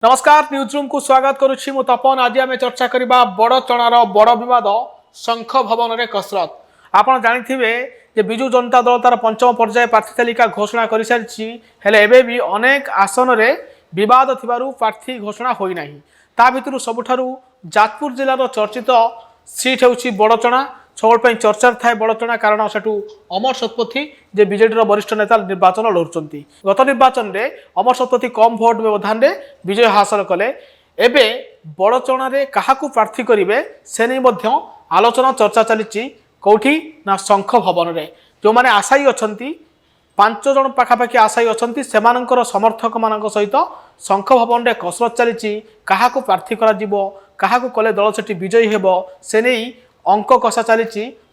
नमस्कार news room को स्वागत करुच्ची मु तपन। आज आम चर्चा करबा बड़ चणार बड़ विवाद शंख भवन में कसरत। आपन जानिथिबे जे बिजु जनता दल तार पंचम पर्याय प्रार्थी तालिका घोषणा कर सारी हेले एबे भी अनेक आसन रे विवाद थिबारु प्रार्थी घोषणा होई नाही। ता भितरु सबुठारु जाजपुर जिल्लार चर्चित सीट हेउची बड़चणा। सबुठ चर्चार थाए बड़चणा कारण सेठू अमर शतपथी जे बीजेडी वरिष्ठ नेता निर्वाचन लड़ुंट। गत निर्वाचन में अमर शतपथी कम भोट व्यवधान में विजय हासिल कले। एबे बड़चणा रे काहाकू प्रार्थी करेंगे से नहीं आलोचना चर्चा चली कौटी ना शंख भवन में जो मैंने आशायी अच्छा 5 जन पाखापाखि आशायी अच्छा से समर्थक मान सहित शंख भवन में कसरत चली काहाकू प्रार्थी करा कले दल से विजयी हेब से नहीं अंक कषा चली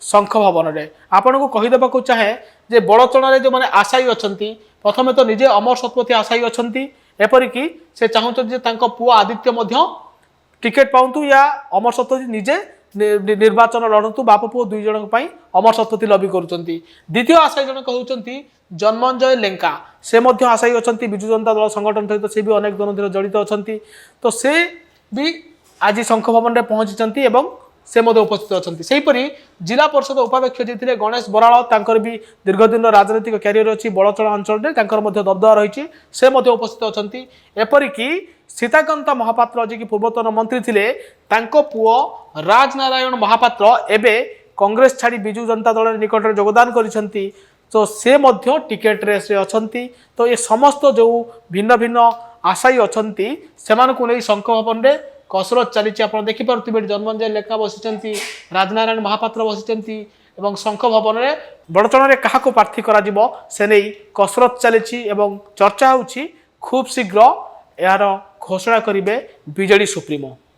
शंख भवन में। आपन को कहीदेवा चाहे जे बड़चणा जो मैंने आशायी अच्छा प्रथम तो निजे अमर शतपथी आशायी अच्छा एपरिकी से चाहते पुआ आदित्य टिकेट पाऊँ या अमर शतपथी निजे निर्वाचन लड़तु बाप पुओ 2 जन अमर शतपथी लबी करुँच। द्वितीय आशायी जनक होती जन्मंजय लेंका से आशायी अच्छा विजु जनता दल संगठन सहित से भी अनेक द्वंद्व जड़ित अच्छा तो से भी आज शंख भवन में पहुंची से उपस्थित अच्छा। सेहीपरि जिला परिषद उपाध्यक्ष जी गणेश बराड़ भी दीर्घ दिन राजनैतिक क्यारियर अच्छी बड़चणा अंचल में दबदबा रही से उपस्थित अच्छा। एपरिकी सीताकांता महापात्र जी की पूर्वतन मंत्री थे पुओ राजनारायण महापात्र एबे कांग्रेस छाड़ी बिजु जनता दल निकट में योगदान करिसेंती तो से टिकेट रेस रे अछंती। तो ये समस्त जो भिन्न भिन्न आशायी अछंती सेमानकु नै शंख भवन में कसरत चली। आप देखिपे जन्मंजय लेखा बसी राजनारायण महापात्र बसी शंख भवन में बड़चणा रे काहाको प्रार्थी करा जिवो से नहीं कसरत चली चर्चा होउछि खूब शीघ्र यार घोषणा करिवे बीजेडी सुप्रीमो।